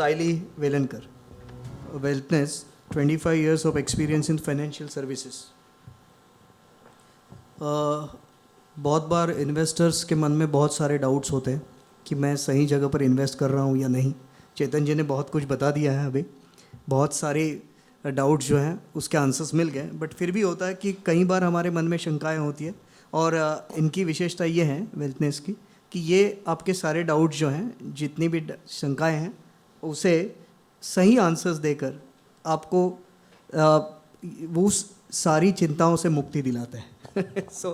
Saili Velankar, Wealthness, 25 years of experience in financial services. बहुत बार investors के मन में बहुत सारे डाउट्स होते हैं कि मैं सही जगह पर इन्वेस्ट कर रहा हूँ या नहीं. चेतन जी ने बहुत कुछ बता दिया है अभी, बहुत सारे डाउट्स जो हैं उसके आंसर्स मिल गए, बट फिर भी होता है कि कई बार हमारे मन में शंकाएं होती है. और इनकी विशेषता ये है वेल्थनेस की कि ये आपके सारे डाउट्स जो हैं, जितनी भी शंकाएं हैं, उसे सही आंसर्स देकर आपको वो सारी चिंताओं से मुक्ति दिलाते हैं. So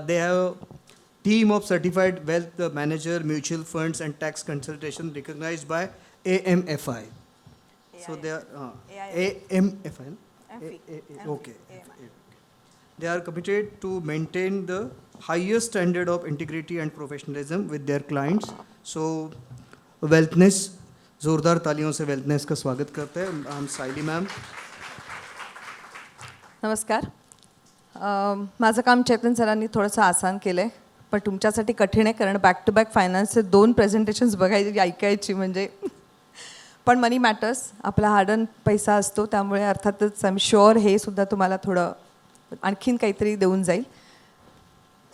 they have a team of certified wealth manager, mutual funds and tax consultation recognized by AMFI. So they are AMFI. Okay. They are committed to maintain the highest standard of integrity and professionalism with their clients. So Wealthness, जोरदार तालियों से वेल्थनेस का स्वागत करते हैं. हम साइली ma'am. नमस्कार. माझं काम चेतन सरांनी थोडंसं आसान केलं आहे, पण तुमच्यासाठी कठीण आहे, कारण बॅक टू बॅक फायनान्सचे 2 प्रेझेंटेशन्स बघायची ऐकायची म्हणजे. पण मनी मॅटर्स, आपला हार्ड अर्न पैसा असतो, त्यामुळे अर्थातच आय एम शुअर हे सुद्धा तुम्हाला थोडं आणखीन काहीतरी देऊन जाईल.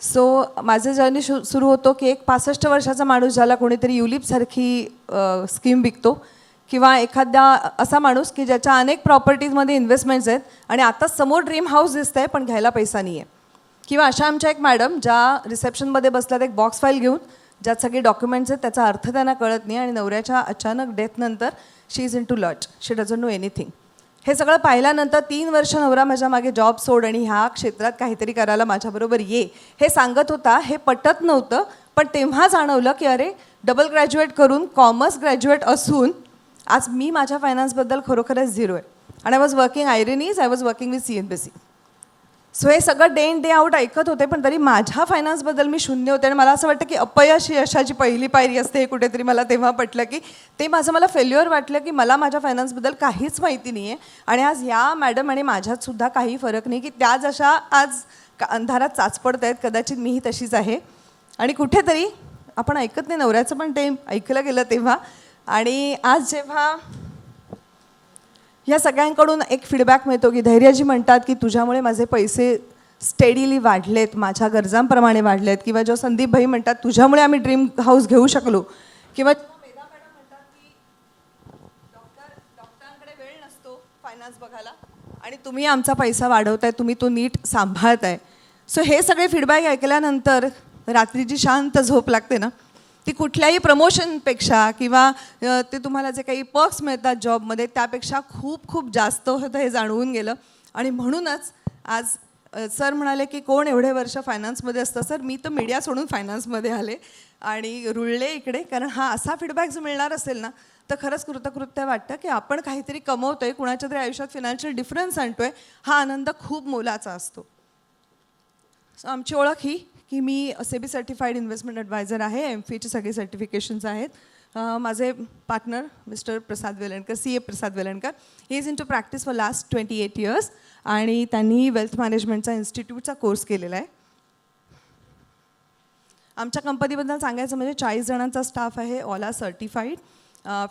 सो माझं जर्नी सुरू होतो की एक 65 वर्षाचा माणूस ज्याला कोणीतरी युलिपसारखी स्कीम विकतो, किंवा एखादा असा माणूस की ज्याच्या अनेक प्रॉपर्टीजमध्ये इन्व्हेस्टमेंट्स आहेत आणि आता समोर ड्रीम हाऊस दिसतं आहे पण घ्यायला पैसा नाही आहे. किंवा अशा आमच्या एक मॅडम ज्या रिसेप्शनमध्ये बसल्यात एक बॉक्स फाईल घेऊन, ज्यात सगळे डॉक्युमेंट्स आहेत, त्याचा अर्थ त्यांना कळत नाही, आणि नवऱ्याच्या अचानक डेथनंतर शी इज इन टू लच, शी डझंट नो एनिथिंग. हे सगळं पाहिल्यानंतर 3 वर्ष नवरा माझ्या मागे जॉब सोड आणि ह्या क्षेत्रात काहीतरी करायला माझ्याबरोबर ये हे सांगत होता. हे पटत नव्हतं, पण तेव्हा जाणवलं की अरे डबल ग्रॅज्युएट करून कॉमर्स ग्रॅज्युएट असून आज मी माझ्या फायनान्सबद्दल खरोखरच झिरो आहे. आणि I was working ironies, I was working with CNBC. So हे सगळं डे इन डे आउट ऐकत होते, पण तरी माझ्या फायनान्सबद्दल मी शून्य होते. आणि मला असं वाटतं की अपयश ही यशाची पहिली पायरी असते, हे कुठेतरी मला तेव्हा पटलं की ते मला फेल्युअर वाटलं की मला माझ्या फायनान्सबद्दल काहीच माहिती नाही आहे. आणि आज ह्या मॅडम आणि माझ्यात सुद्धा काही फरक नाही की त्या जशा आज अंधारात चाचपडत आहेत, कदाचित मीही तशीच आहे. आणि कुठेतरी आपण ऐकत नाही, नवऱ्याचं पण ते ऐकलं गेलं तेव्हा. आणि आज जेव्हा या सगळ्यांकडून एक फीडबॅक मिळतो की धैर्यजी म्हणतात की तुझ्यामुळे माझे पैसे स्टेडीली वाढलेत, माझ्या गरजांप्रमाणे वाढलेत, किंवा जो संदीप भाई म्हणतात तुझ्यामुळे आम्ही ड्रीम हाऊस घेऊ शकलो, किंवा मेधा मॅडम म्हणतात की डॉक्टरांकडे वेळ नसतो फायनान्स बघायला आणि तुम्ही आमचा पैसा वाढवताय, तुम्ही तो नीट सांभाळताय. सो हे सगळे फीडबॅक ऐकल्यानंतर रात्रीची शांत झोप लागते ना, ती कुठल्याही प्रमोशनपेक्षा किंवा ते तुम्हाला जे काही पर्क्स मिळतात जॉबमध्ये त्यापेक्षा खूप खूप जास्त होतं हे जाणवून गेलं. आणि म्हणूनच आज सर म्हणाले की कोण एवढे वर्ष फायनान्समध्ये असतं. सर मी तर मीडिया सोडून फायनान्समध्ये आले आणि रुळले इकडे, कारण हा असा फीडबॅक जो मिळणार असेल ना तर खरंच कृतकृत्य वाटतं की आपण काहीतरी कमवतो आहे, कुणाच्या तरी आयुष्यात फिनान्शियल डिफरन्स आणतो आहे, हा आनंद खूप मोलाचा असतो. सो आमची ओळख ही की मी SEBI सर्टिफाईड इन्व्हेस्टमेंट ॲडवायझर आहे, MFIची सगळी सर्टिफिकेशन्स आहेत. माझे partner mister Prasad Velankar, CA Prasad Velankar, he is into practice for last 28 years आणि त्यांनी वेल्थ मॅनेजमेंटचा इन्स्टिट्यूटचा कोर्स केलेला आहे. आमच्या कंपनीबद्दल सांगायचं म्हणजे 40 जणांचा स्टाफ आहे, all are certified,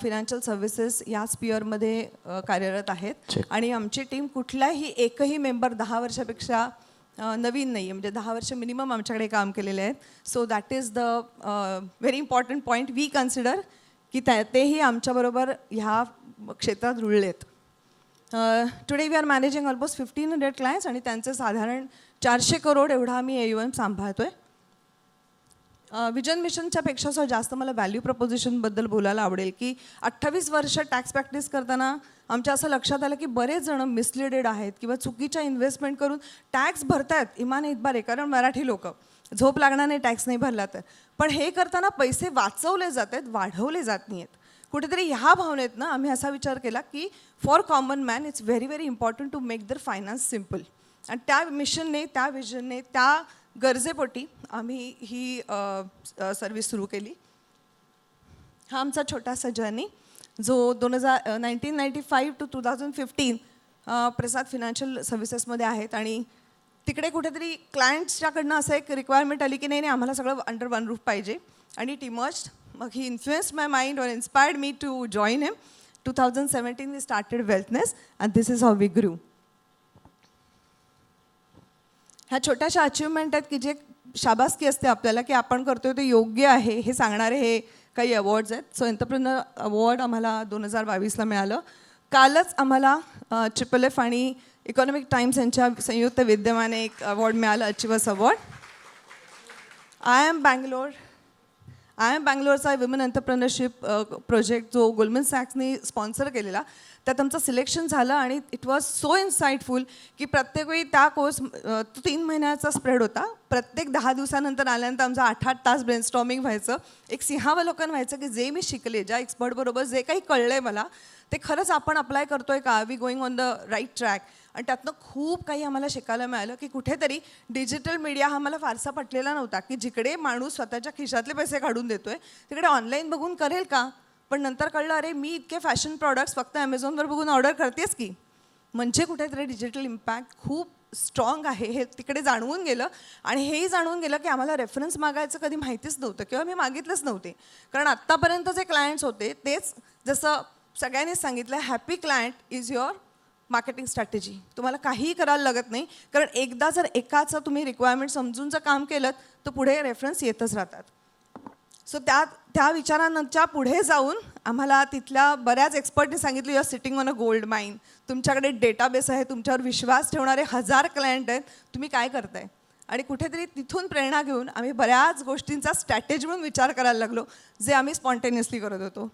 financial services या स्पिअरमध्ये कार्यरत आहेत. आणि आमची टीम कुठलाही एकही मेंबर 10 वर्षापेक्षा नवीन नाही आहे, म्हणजे 10 वर्ष मिनिमम आमच्याकडे काम केलेले आहेत. So that is the very important point we consider की तेही आमच्याबरोबर ह्या क्षेत्रात रुळलेत. Today we are managing almost 1500 clients आणि त्यांचे साधारण 400 करोड एवढा आम्ही AUM सांभाळतो आहे. विजन मिशनच्या पेक्षा जास्त मला व्हॅल्यू प्रपोजिशनबद्दल बोलायला आवडेल की 28 वर्ष टॅक्स प्रॅक्टिस करताना आमच्या असं लक्षात आलं की बरेच जण मिसलिडेड आहेत किंवा चुकीच्या इन्व्हेस्टमेंट करून टॅक्स भरतायत इमाने इतबारे, कारण मराठी लोक झोप लागणार नाही टॅक्स नाही भरला तर. पण हे करताना पैसे वाचवले जात आहेत, वाढवले जात नाही आहेत. कुठेतरी ह्या भावनेत ना आम्ही असा विचार केला की for common man it's very very important to make their finance simple. आणि त्या मिशनने, त्या विजनने, त्या गरजेपोटी आम्ही ही सर्विस सुरू केली. हा आमचा छोटासा जर्नी जो 1995 to 2015 प्रसाद फिनान्शियल सर्व्हिसेसमध्ये आहेत. आणि तिकडे कुठेतरी क्लायंट्सच्याकडनं असं एक रिक्वायरमेंट आली की नाही आम्हाला सगळं अंडर वन रूफ पाहिजे, आणि टीमर्ज मग ही इन्फ्लुएन्स्ड माय माइंड और inspired me to join him. 2017 we started Wealthness and this is how we grew. ह्या छोट्याशा अचिव्हमेंट आहेत की जे शाबासकी असते आपल्याला की आपण करतोय ते योग्य आहे हे सांगणारे हे काही अवॉर्ड्स आहेत. सो एंटरप्रेन्योर अवॉर्ड आम्हाला 2022ला मिळालं. कालच आम्हाला FFF आणि इकॉनॉमिक टाइम्स यांच्या संयुक्त विद्यमाने एक अवॉर्ड मिळालं, अचिव्हर्स अवॉर्ड. आय एम बँगलोरचा विमेन एंटरप्रेन्योरशिप प्रोजेक्ट जो गोल्डमन सॅक्सनी स्पॉन्सर केलेला, त्यात आमचं सिलेक्शन झालं आणि इट वॉज सो इन्साइटफुल की प्रत्येक वेळी त्या कोर्स 3 महिन्याचा स्प्रेड होता. प्रत्येक 10 दिवसानंतर आल्यानंतर आमचं 8-8 तास ब्रेनस्टॉर्मिंग व्हायचं. एक सिंहावलोकन व्हायचं की जे मी शिकले, ज्या एक्सपर्टबरोबर जे काही कळलं आहे मला, ते खरंच आपण अप्लाय करतोय का, we going on the right track. आणि त्यातनं खूप काही आम्हाला शिकायला मिळालं की कुठेतरी डिजिटल मीडिया हा मला फारसा पटलेला नव्हता की जिकडे माणूस स्वतःच्या खिशातले पैसे काढून देतोय तिकडे ऑनलाईन बघून करेल का. पण नंतर कळलं, अरे मी इतके फॅशन प्रॉडक्ट्स फक्त ॲमेझॉनवर बघून ऑर्डर करतेस की, म्हणजे कुठेतरी डिजिटल इम्पॅक्ट खूप स्ट्रॉंग आहे हे तिकडे जाणवून गेलं. आणि हेही जाणवून गेलं की आम्हाला रेफरन्स मागायचं कधी माहितीच नव्हतं किंवा मी मागितलंच नव्हते. कारण आत्तापर्यंत जे क्लायंट्स होते तेच जसं सगळ्यांनीच सांगितलं, happy client is your marketing strategy. तुम्हाला काहीही करायला लागत नाही, कारण एकदा जर एकाचं तुम्ही रिक्वायरमेंट समजून जर काम केलं तर पुढे रेफरन्स येतच राहतात. सो त्या विचारांच्या पुढे जाऊन आम्हाला तिथल्या बऱ्याच एक्सपर्टने सांगितलं, you are sitting on a gold mine. तुमच्याकडे डेटाबेस आहे, तुमच्यावर विश्वास ठेवणारे 1000 क्लायंट आहेत, तुम्ही काय करताय. आणि कुठेतरी तिथून प्रेरणा घेऊन आम्ही बऱ्याच गोष्टींचा स्ट्रॅटेजी म्हणून विचार करायला लागलो जे आम्ही स्पॉन्टेनियसली करत होतो.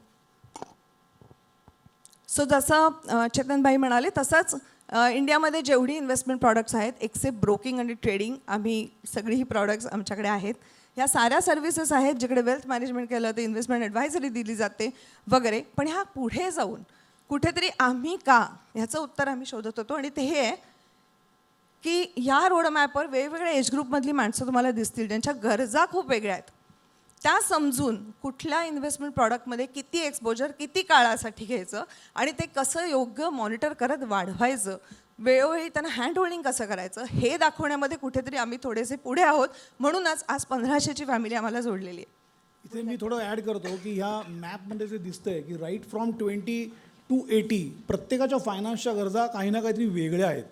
सो जसं चेतनभाई म्हणाले तसंच इंडियामध्ये जेवढी इन्व्हेस्टमेंट प्रॉडक्ट्स आहेत एक्सेप्ट ब्रोकिंग आणि ट्रेडिंग, आम्ही सगळी ही प्रॉडक्ट्स आमच्याकडे आहेत. ह्या साऱ्या सर्व्हिसेस आहेत जिकडे वेल्थ मॅनेजमेंट केलं तर इन्व्हेस्टमेंट ॲडव्हायझरी दिली जाते वगैरे. पण ह्या पुढे जाऊन कुठेतरी आम्ही का, ह्याचं उत्तर आम्ही शोधत होतो. आणि ते हे आहे की ह्या रोडमॅपवर वेगवेगळ्या एज ग्रुपमधली माणसं तुम्हाला दिसतील ज्यांच्या गरजा खूप वेगळ्या आहेत. त्या समजून कुठल्या इन्व्हेस्टमेंट प्रॉडक्टमध्ये किती एक्सपोजर किती काळासाठी घ्यायचं आणि ते कसं योग्य मॉनिटर करत वाढवायचं, वेळोवेळी त्यांना हँड होल्डिंग कसं करायचं हे दाखवण्यामध्ये कुठेतरी आम्ही थोडेसे पुढे आहोत. म्हणूनच आज 1500ची फॅमिली आम्हाला जोडलेली आहे. इथे मी थोडं ॲड करतो की ह्या मॅपमध्ये जे दिसतंय की राईट फ्रॉम 20 to 80 प्रत्येकाच्या फायनान्सच्या गरजा काही ना काहीतरी वेगळ्या आहेत.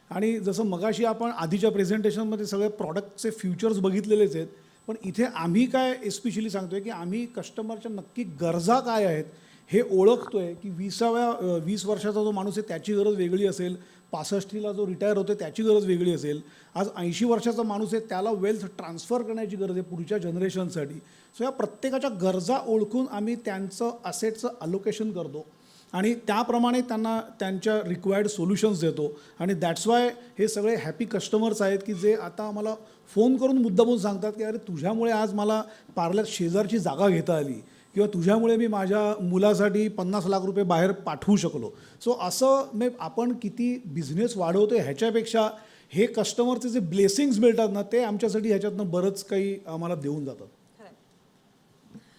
आणि जसं मगाशी आपण आधीच्या प्रेझेंटेशनमध्ये सगळे प्रॉडक्टचे फ्युचर्स बघितलेलेच आहेत, पण इथे आम्ही काय एस्पेशली सांगतोय की आम्ही कस्टमरच्या नक्की गरजा काय आहेत हे ओळखतोय. की 20 वर्षाचा जो माणूस आहे त्याची गरज वेगळी असेल, 65ला जो रिटायर होतो त्याची गरज वेगळी असेल, आज 80 वर्षाचा माणूस आहे त्याला वेल्थ ट्रान्सफर करण्याची गरज आहे पुढच्या जनरेशनसाठी. सो या प्रत्येकाच्या गरजा ओळखून आम्ही त्यांचं असेटचं अलोकेशन करतो आणि त्याप्रमाणे त्यांना त्यांच्या रिक्वायर्ड सोल्युशन्स देतो. आणि दॅट्स वाय हे सगळे हॅपी कस्टमर्स आहेत की जे आता आम्हाला फोन करून मुद्दामून सांगतात की अरे तुझ्यामुळे आज मला पार्लर शेजारची जागा घेता आली किंवा तुझ्यामुळे मी माझ्या मुलासाठी 50 लाख रुपये बाहेर पाठवू शकलो. सो असं आपण किती बिझनेस वाढवतो ह्याच्यापेक्षा हे कस्टमरचे जे ब्लेसिंग्स मिळतात ना ते आमच्यासाठी ह्याच्यातनं बरंच काही आम्हाला देऊन जातात.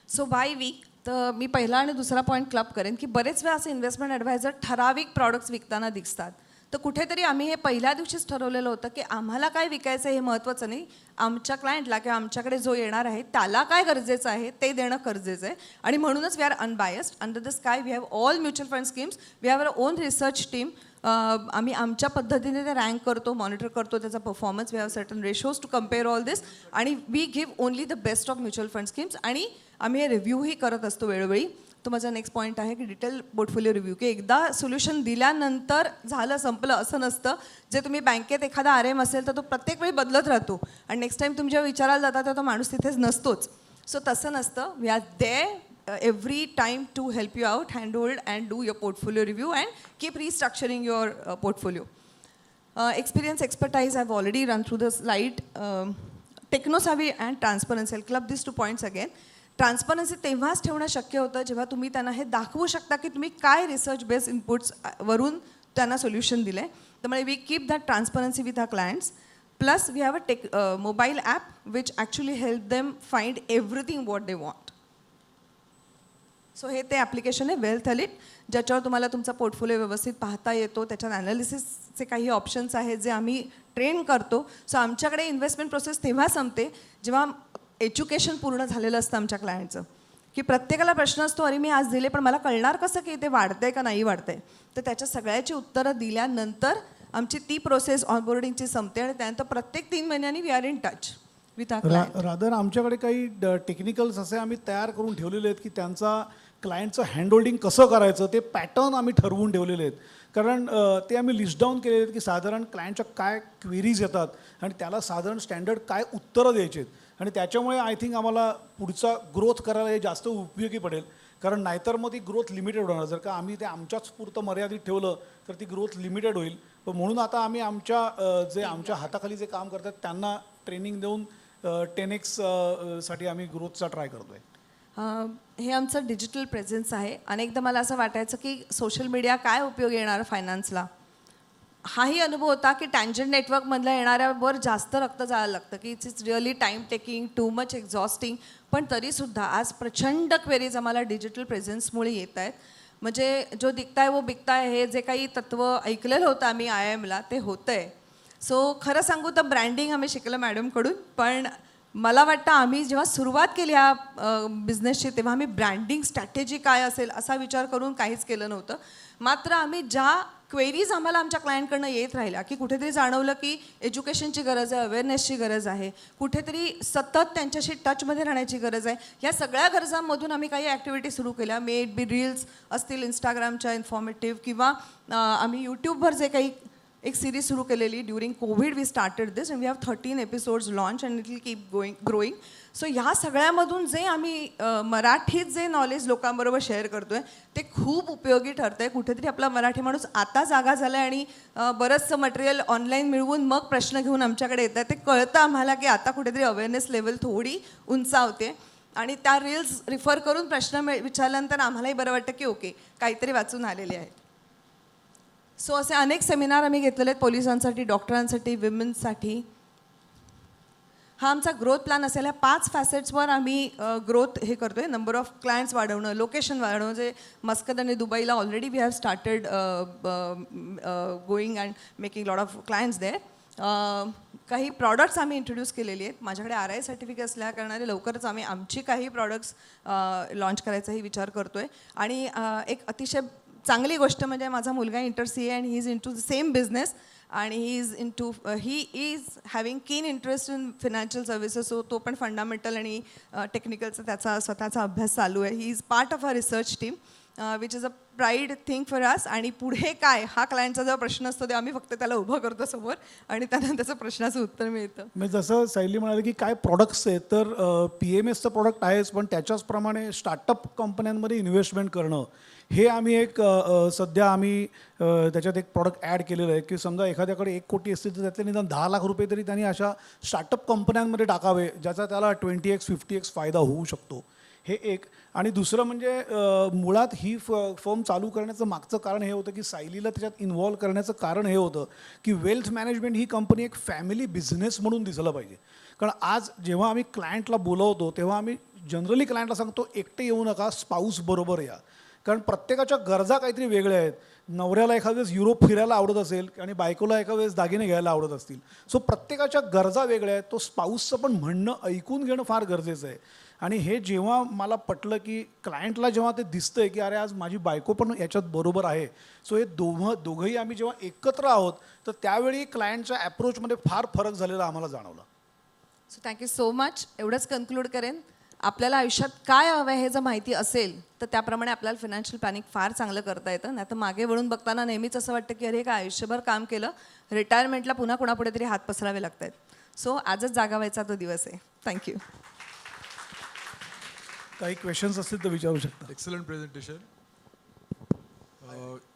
सो वाय वी, तर मी पहिला आणि दुसरा पॉईंट क्लब करेन की बरेच वेळा असे इन्व्हेस्टमेंट ॲडवायझर ठराविक प्रॉडक्ट्स विकताना दिसतात. तर कुठेतरी आम्ही हे पहिल्या दिवशीच ठरवलेलं होतं की आम्हाला काय विकायचं हे महत्त्वाचं नाही, आमच्या क्लायंटला किंवा आमच्याकडे जो येणार आहे त्याला काय गरजेचं आहे ते देणं गरजेचं आहे. आणि म्हणूनच we are unbiased. Under the sky we have all mutual fund schemes, we have our own research team. आम्ही आमच्या पद्धतीने ते रँक करतो, मॉनिटर करतो त्याचा performance, we have certain ratios to compare all this. आणि we give only the best of mutual fund schemes. आणि आम्ही हे रिव्ह्यूही करत असतो वेळोवेळी. तो माझा नेक्स्ट पॉईंट आहे की डिटेल पोर्टफोलिओ रिव्ह्यू, की एकदा सोल्युशन दिल्यानंतर झालं संपलं असं नसतं. जे तुम्ही बँकेत एखादा RM असेल तर तो प्रत्येक वेळी बदलत राहतो आणि नेक्स्ट टाईम तुम्ही जेव्हा विचारायला जाता तेव्हा तो माणूस तिथेच नसतोच. सो तसं नसतं. We are there every time to help you out, hand hold and do your portfolio review and keep restructuring your portfolio. Experience, expertise, I have already run through the slide. Techno savvy and transparency, I club this 2 points again. Transparency तेव्हाच ठेवणं शक्य होतं जेव्हा तुम्ही त्यांना हे दाखवू शकता की तुम्ही काय रिसर्च बेस्ड इनपुट्सवरून त्यांना सोल्युशन दिलं आहे. त्यामुळे we keep that transparency with our clients. Plus we have a mobile app which actually help them find everything what they want. So हे ते ॲप्लिकेशन आहे वेल्थ एलिट, ज्याच्यावर तुम्हाला तुमचा पोर्टफोलिओ व्यवस्थित पाहता येतो. त्याच्यात ॲनालिसिसचे काही ऑप्शन्स आहेत जे आम्ही ट्रेन करतो. सो आमच्याकडे इन्व्हेस्टमेंट प्रोसेस तेव्हा संपते जेव्हा एज्युकेशन पूर्ण झालेलं असतं आमच्या क्लायंटचं, की प्रत्येकाला प्रश्न असतो, अरे मी आज दिले पण मला कळणार कसं की ते वाढतंय का नाही वाढतंय. तर त्याच्या सगळ्याची उत्तरं दिल्यानंतर आमची ती प्रोसेस ऑनबोर्डिंगची संपते आणि त्यानंतर प्रत्येक 3 महिन्यांनी we are in touch with our client. Rather आमच्याकडे काही टेक्निकल्स असे आम्ही तयार करून ठेवलेले आहेत की त्यांचा क्लायंटचं हँडहोल्डिंग कसं करायचं ते पॅटर्न आम्ही ठरवून ठेवलेले आहेत. कारण ते आम्ही लिस्ट डाऊन केलेले आहेत की साधारण क्लायंटच्या काय क्वेरीज येतात आणि त्याला साधारण स्टँडर्ड काय उत्तरं द्यायची आहेत. आणि त्याच्यामुळे आय थिंक आम्हाला पुढचा ग्रोथ करायला हे जास्त उपयोगी पडेल. कारण नाहीतर मग ती ग्रोथ लिमिटेड होणार. जर का आम्ही ते आमच्याच पुरतं मर्यादित ठेवलं तर ती ग्रोथ लिमिटेड होईल. पण म्हणून आता आम्ही आमच्या हाताखाली जे काम करतात त्यांना ट्रेनिंग देऊन 10x साठी आम्ही ग्रोथचा ट्राय करतो आहे. हे आमचं डिजिटल प्रेझेन्स आहे. अनेकदा मला असं वाटायचं की सोशल मीडिया काय उपयोग येणार फायनान्सला. हाही अनुभव होता की टँजंट नेटवर्कमधल्या येणाऱ्यावर जास्त रक्त जायला लागतं की it's really time taking, too much exhausting. पण तरीसुद्धा आज प्रचंड क्वेरीज आम्हाला डिजिटल प्रेझेन्समुळे येत आहेत. म्हणजे जो दिखता है वो बिकता है हे जे काही तत्त्व ऐकलेलं होतं आम्ही IIMला ते होतं आहे. सो खरं सांगू तर ब्रँडिंग आम्ही शिकलं मॅडमकडून. पण मला वाटतं आम्ही जेव्हा सुरुवात केली ह्या बिझनेसची तेव्हा आम्ही ब्रँडिंग स्ट्रॅटेजी काय असेल असा विचार करून काहीच केलं नव्हतं. मात्र आम्ही ज्या क्वेरीज आम्हाला आमच्या क्लायंटकडनं येत राहिल्या की कुठेतरी जाणवलं की एज्युकेशनची गरज आहे, अवेअरनेसची गरज आहे, कुठेतरी सतत त्यांच्याशी टचमध्ये राहण्याची गरज आहे. ह्या सगळ्या गरजांमधून आम्ही काही ॲक्टिव्हिटी सुरू केल्या. मे इट बी रील्स असतील इंस्टाग्रामच्या इन्फॉर्मेटिव्ह किंवा आम्ही यूट्यूबवर जे काही एक सिरीज सुरू केलेली during Covid we started this and we have 13 episodes launch and it will keep growing. So ह्या सगळ्यामधून जे आम्ही मराठीत जे नॉलेज लोकांबरोबर शेअर करतोय ते खूप उपयोगी ठरतं आहे. कुठेतरी आपला मराठी माणूस आता जागा झाला आहे आणि बरंचसं मटेरियल ऑनलाईन मिळवून मग प्रश्न घेऊन आमच्याकडे येत आहे. ते कळतं आम्हाला की आता कुठेतरी अवेअरनेस लेवल थोडी उंचावते आणि त्या रील्स रिफर करून प्रश्न विचारल्यानंतर आम्हालाही बरं वाटतं की ओके काहीतरी वाचून आलेले आहे. सो असे अनेक सेमिनार आम्ही घेतलेले आहेत पोलिसांसाठी, डॉक्टरांसाठी, विमेन्ससाठी. हा आमचा ग्रोथ प्लॅन असेल. ह्या 5 फॅसेट्सवर आम्ही ग्रोथ हे करतो आहे. नंबर ऑफ क्लायंट्स वाढवणं, लोकेशन वाढवणं. जे मस्कत आणि दुबईला already we have started going and making lot of clients there. काही प्रॉडक्ट्स आम्ही इंट्रोड्यूस केलेली आहेत. माझ्याकडे RI सर्टिफिकेट असल्या कारणाने लवकरच आम्ही आमची काही प्रॉडक्ट्स लॉन्च करायचाही विचार करतो आहे. आणि एक अतिशय चांगली गोष्ट म्हणजे माझा मुलगा इंटर CA आणि he is into the same business आणि he is having keen interest in financial services. So तो पण फंडामेंटल आणि टेक्निकलचा त्याचा स्वतःचा अभ्यास चालू आहे. He is part of a research team which is a pride thing for us. आणि पुढे काय हा क्लायंटचा जो प्रश्न असतो ते आम्ही फक्त त्याला उभं करतो समोर आणि त्यांना त्याचं प्रश्नाचं उत्तर मिळतं. म्हणजे जसं शैली म्हणाले की काय प्रॉडक्ट्स आहेत तर PMSचं प्रॉडक्ट आहेच पण त्याच्याचप्रमाणे स्टार्टअप कंपन्यांमध्ये इन्व्हेस्टमेंट करणं हे आम्ही एक सध्या आम्ही त्याच्यात एक प्रॉडक्ट ॲड केलेलं आहे की समजा एखाद्याकडे 1 कोटी असतील तर त्यातले निदान 10 लाख रुपये तरी त्यांनी अशा स्टार्टअप कंपन्यांमध्ये टाकावे ज्याचा त्याला 20x 50x फायदा होऊ शकतो. हे एक. आणि दुसरं म्हणजे मुळात ही फर्म चालू करण्याचं मागचं कारण हे होतं की सायलीला त्याच्यात इन्व्हॉल्व करण्याचं कारण हे होतं की वेल्थ मॅनेजमेंट ही कंपनी एक फॅमिली बिझनेस म्हणून दिसलं पाहिजे. कारण आज जेव्हा आम्ही क्लायंटला बोलवतो तेव्हा आम्ही जनरली क्लायंटला सांगतो एकटे येऊ नका, स्पाऊस बरोबर या. कारण प्रत्येकाच्या गरजा काहीतरी वेगळ्या आहेत. नवऱ्याला एखाद्या वेळेस युरोप फिरायला आवडत असेल आणि बायकोला एका वेळेस दागिने घ्यायला आवडत असतील. सो प्रत्येकाच्या गरजा वेगळ्या आहेत. तो स्पाऊसचं पण म्हणणं ऐकून घेणं फार गरजेचं आहे. आणि हे जेव्हा मला पटलं की क्लायंटला जेव्हा ते दिसतंय की अरे आज माझी बायको पण याच्यात बरोबर आहे. सो हे दोघंही आम्ही जेव्हा एकत्र आहोत तर त्यावेळी क्लायंटच्या ॲप्रोचमध्ये फार फरक झालेला आम्हाला जाणवला. So thank you so much. एवढंच कन्क्लूड करेन. आपल्याला आयुष्यात काय हवं आहे हे जर माहिती असेल तर त्याप्रमाणे आपल्याला फायनान्शियल प्लॅनिंग फार चांगलं करता येतं. नाही तर मागे वळून बघताना नेहमीच असं वाटतं की अरे काय आयुष्यभर काम केलं, रिटायरमेंटला पुन्हा कोणापुढे तरी हात पसरावे लागत आहेत. सो आजच जागा व्हायचा तो दिवस आहे. थँक्यू. काही क्वेश्चन्स असतील तर विचारू शकता. Excellent presentation.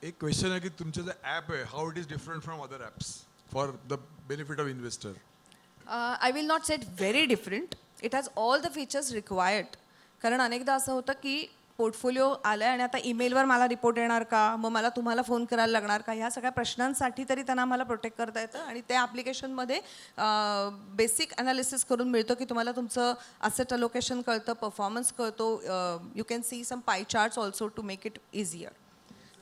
एक क्वेश्चन आहे की तुमचं जे ॲप आहे how it is different from other apps for the benefit of investor. I will not set very different. It has all the features required. कारण अनेकदा असं होतं की पोर्टफोलिओ आला आहे आणि आता ईमेलवर मला रिपोर्ट येणार का, मग मला तुम्हाला फोन करायला लागणार का, ह्या सगळ्या प्रश्नांसाठी तरी त्यांना आम्हाला प्रोटेक्ट करता येतं. आणि त्या ॲप्लिकेशनमध्ये बेसिक ॲनालिसिस करून मिळतं की तुम्हाला तुमचं असेट अलोकेशन कळतं, परफॉर्मन्स कळतो. You can see some pie charts also to make it easier.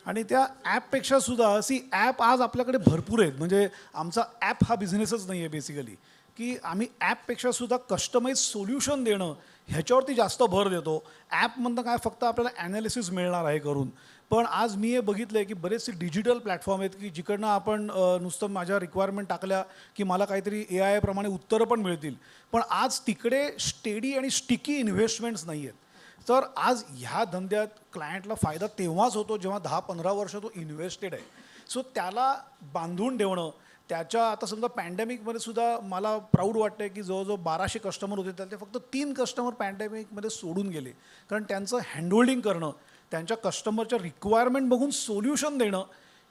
आणि त्या ॲपपेक्षा सुद्धा ॲप आज आपल्याकडे भरपूर आहेत. म्हणजे आमचा ॲप हा बिझनेसच नाही आहे बेसिकली की आम्ही ॲपपेक्षा सुद्धा कस्टमाइज सोल्युशन देणं ह्याच्यावरती जास्त भर देतो. ॲपमधनं काय फक्त आपल्याला ॲनालिसिस मिळणार आहे करून. पण आज मी हे बघितलं आहे की बरेचसे डिजिटल प्लॅटफॉर्म आहेत की जिकडनं आपण नुसतं माझ्या रिक्वायरमेंट टाकल्या की मला काहीतरी AI प्रमाणे उत्तरं पण मिळतील. पण आज तिकडे स्टेडी आणि स्टिकी इन्व्हेस्टमेंट्स नाही आहेत. तर आज ह्या धंद्यात क्लायंटला फायदा तेव्हाच होतो जेव्हा 10-15 वर्ष तो इन्व्हेस्टेड आहे. सो त्याला बांधून ठेवणं, त्याच्या आता समजा पॅन्डेमिकमध्ये सुद्धा मला प्राऊड वाटतं आहे की जवळजवळ 1200 कस्टमर होते त्यातले फक्त 3 कस्टमर पॅन्डेमिकमध्ये सोडून गेले. कारण त्यांचं हँडहोल्डिंग करणं, त्यांच्या कस्टमरच्या रिक्वायरमेंट बघून सोल्युशन देणं,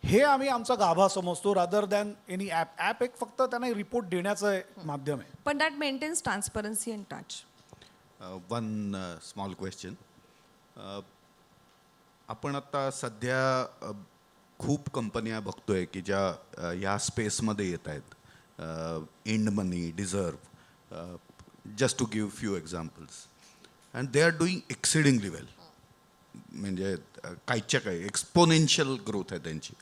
हे आम्ही आमचा गाभा समजतो rather than any app. App एक फक्त त्यांना रिपोर्ट देण्याचं माध्यम आहे. पण that maintains transparency and touch. One small question. आपण आता सध्या खूप कंपन्या बघतोय की ज्या या स्पेसमध्ये येत आहेत. INDmoney, Dezerv, just to give few examples, and they are doing exceedingly well. म्हणजे काहीच्या काही एक्सपोनेन्शियल ग्रोथ आहे त्यांची.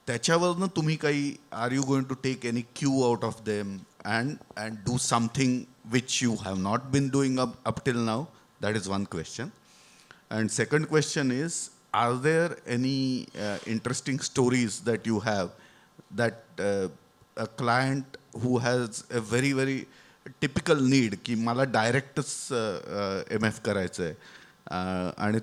त्याच्यावरनं तुम्ही काही are you going to take any cue out of them and do something which you have not been doing up till now? That is one question. And second question is, are there any interesting stories that you have that a client who has a very, very typical need की मला डायरेक्टच MF करायचं आहे आणि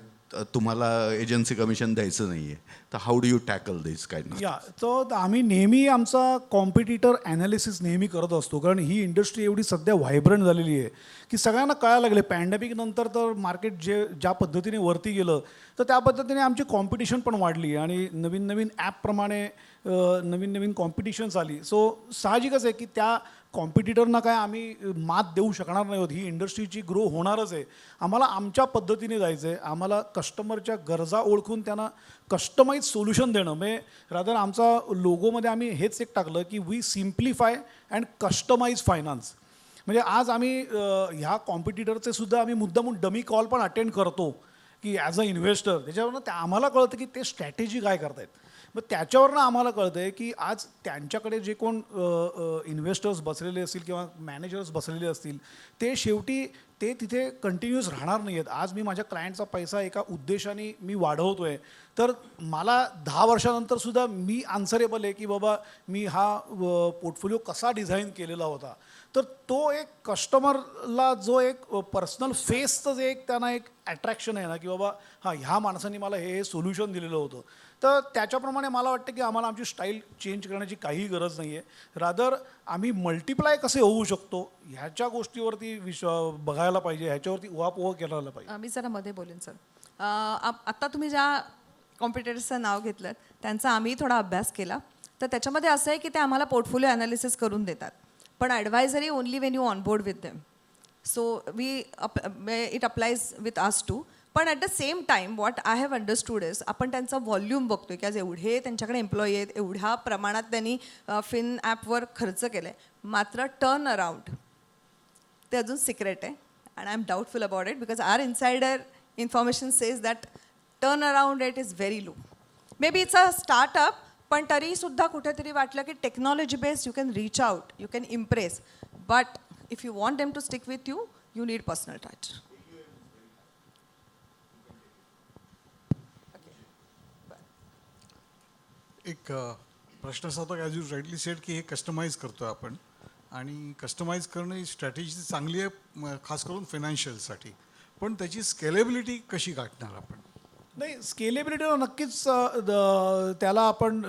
तुम्हाला agency commission द्यायचं नाही आहे, तर how do you tackle this kind of? या तर आम्ही नेहमी आमचा कॉम्पिटिटर ॲनालिसिस नेहमी करत असतो. कारण ही इंडस्ट्री एवढी सध्या व्हायब्रंट झालेली आहे की सगळ्यांना कळायला लागले. पॅन्डेमिक नंतर तर मार्केट ज्या पद्धतीने वरती गेलं तर त्या पद्धतीने आमची कॉम्पिटिशन पण वाढली आणि नवीन नवीन ॲपप्रमाणे नवीन नवीन कॉम्पिटिशन्स आली. सो साहजिकच आहे की त्या कॉम्पिटिटरना काय आम्ही मात देऊ शकणार नाही आहोत. ही इंडस्ट्रीची ग्रो होणारच आहे. आम्हाला आमच्या पद्धतीने जायचं आहे. आम्हाला कस्टमरच्या गरजा ओळखून त्यांना कस्टमाइज सोल्युशन देणं. म्हणजे रादर आमचा लोगोमध्ये आम्ही हेच एक टाकलं की we simplify and customise finance. म्हणजे आज आम्ही ह्या कॉम्पिटिटरचे सुद्धा आम्ही मुद्दामून डमी कॉल पण अटेंड करतो की ॲज अ इन्व्हेस्टर. त्याच्यावरनं आम्हाला कळतं की ते स्ट्रॅटेजी काय करतायत. मग त्याच्यावरनं आम्हाला कळतं आहे की आज त्यांच्याकडे जे कोण इन्व्हेस्टर्स बसलेले असतील किंवा मॅनेजर्स बसलेले असतील ते शेवटी ते तिथे कंटिन्यूअस राहणार नाही आहेत. आज मी माझ्या क्लायंटचा पैसा एका उद्देशाने मी वाढवतो आहे, तर मला 10 वर्षानंतरसुद्धा मी आन्सरेबल आहे की बाबा मी हा पोर्टफोलिओ कसा डिझाईन केलेला होता. तर तो एक कस्टमरला जो एक पर्सनल फेसचं जे एक त्यांना एक अट्रॅक्शन आहे ना की बाबा हां ह्या माणसाने मला हे सोल्युशन दिलेलं होतं, तर त्याच्याप्रमाणे मला वाटतं की आम्हाला आमची स्टाईल चेंज करण्याची काहीही गरज नाही आहे. रादर आम्ही मल्टिप्लाय कसे होऊ शकतो ह्याच्या गोष्टीवरती बघायला पाहिजे, ह्याच्यावरती उहापोह करायला पाहिजे. मी जरा मध्ये बोलेन सर. आत्ता तुम्ही ज्या कॉम्पिटिटर्सचं नाव घेतलं त्यांचा आम्ही थोडा अभ्यास केला. तर त्याच्यामध्ये असं आहे की ते आम्हाला पोर्टफोलिओ ॲनालिसिस करून देतात, पण advisory only when you on board with them. So it applies with us too. पण at the same time what I have understood is आपण त्यांचा व्हॉल्यूम बघतोय की आज एवढे त्यांच्याकडे एम्प्लॉई आहेत, एवढ्या प्रमाणात त्यांनी फिन ॲपवर खर्च केला आहे, मात्र टर्न अराउंड ते अजून सिक्रेट आहे. And I am doubtful about it because our insider information says that turn around rate is very low. Maybe it's a startup, पण तरीसुद्धा कुठेतरी वाटलं की technology based you can reach out, you can impress, but if you want them to stick with you, you need personal touch. एक प्रश्न असा होता की ॲज यू राईटली सेड की हे कस्टमाइज करतो आहे आपण, आणि कस्टमाइज करणं ही स्ट्रॅटेजी चांगली आहे खास करून फायनान्शियलसाठी, पण त्याची स्केलेबिलिटी कशी गाठणार आपण? नाही, स्केलेबिलिटीला नक्कीच त्याला आपण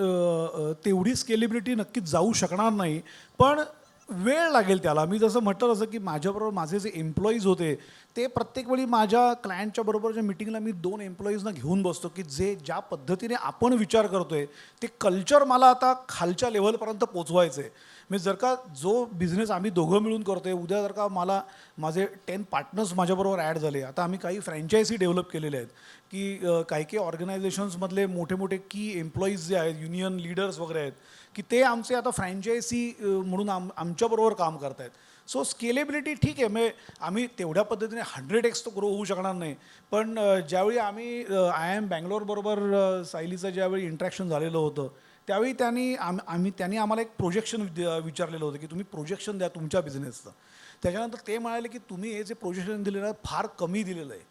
तेवढी स्केलेबिलिटी नक्कीच जाऊ शकणार नाही, पण वेळ लागेल त्याला. मी जसं म्हटलं तसं की माझ्याबरोबर माझे जे एम्प्लॉईज होते ते प्रत्येक वेळी माझ्या क्लायंटच्या बरोबरच्या मिटिंगला मी 2 एम्प्लॉईजना घेऊन बसतो की जे ज्या पद्धतीने आपण विचार करतो आहे ते कल्चर मला आता खालच्या लेवलपर्यंत पोचवायचं आहे. म्हणजे जर का जो बिझनेस आम्ही दोघं मिळून करतो आहे, उद्या जर का मला माझे 10 पार्टनर्स माझ्याबरोबर ॲड झाले. आता आम्ही काही फ्रँचायझी डेव्हलप केलेल्या आहेत की काही ऑर्गनायझेशन्समधले मोठे मोठे की एम्प्लॉईज जे आहेत, युनियन लीडर्स वगैरे आहेत, की ते आमचे आता फ्रँचायझी म्हणून आमच्याबरोबर काम करत आहेत. सो स्केलेबिलिटी ठीक आहे, म्हणजे आम्ही तेवढ्या पद्धतीने 100x तो ग्रो होऊ शकणार नाही, पण ज्यावेळी आम्ही IIM बँगलोरबरोबर सायलीचं ज्यावेळी इंट्रॅक्शन झालेलं होतं त्यावेळी त्यांनी आम्हाला एक प्रोजेक्शन विचारलेलं होतं की तुम्ही प्रोजेक्शन द्या तुमच्या बिझनेसचं. त्याच्यानंतर ते म्हणाले की तुम्ही हे जे प्रोजेक्शन दिलेलं आहे फार कमी दिलेलं आहे.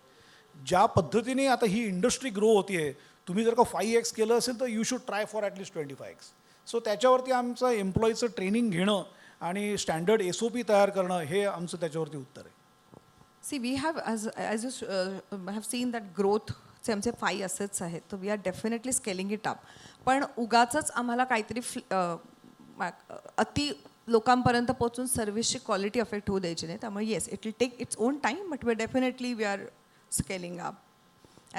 ज्या पद्धतीने आता ही इंडस्ट्री ग्रो होती आहे, तुम्ही जर का 5x केलं असेल तर you should try for at least 25x. So त्याच्यावरती आमचं एम्प्लॉईचं ट्रेनिंग घेणं आणि स्टँडर्ड SOP तयार करणं हे आमचं त्याच्यावरती उत्तर आहे. See we have as you have seen that growth चे आमचे 5 assets आहेत, तर we are definitely scaling it up. पण उगाचच आम्हाला काहीतरी अति लोकांपर्यंत पोहोचून सर्व्हिसची क्वालिटी अफेक्ट होऊ द्यायची नाही. त्यामुळे yes, it will take its own time, but we definitely we are scaling up.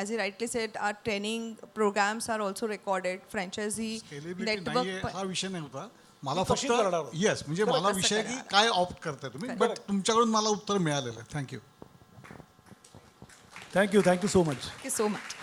As you rightly said, our training programs are also recorded. Franchisee scalability network. नाही हा विषय नव्हता. मला कशी फक्त करणार? येस म्हणजे मला कसं विषय आहे की करणार? काय ऑप्ट करताय तुम्ही, बट तुमच्याकडून मला उत्तर मिळालेलं आहे. Thank you. Thank you so much. Thank you so much.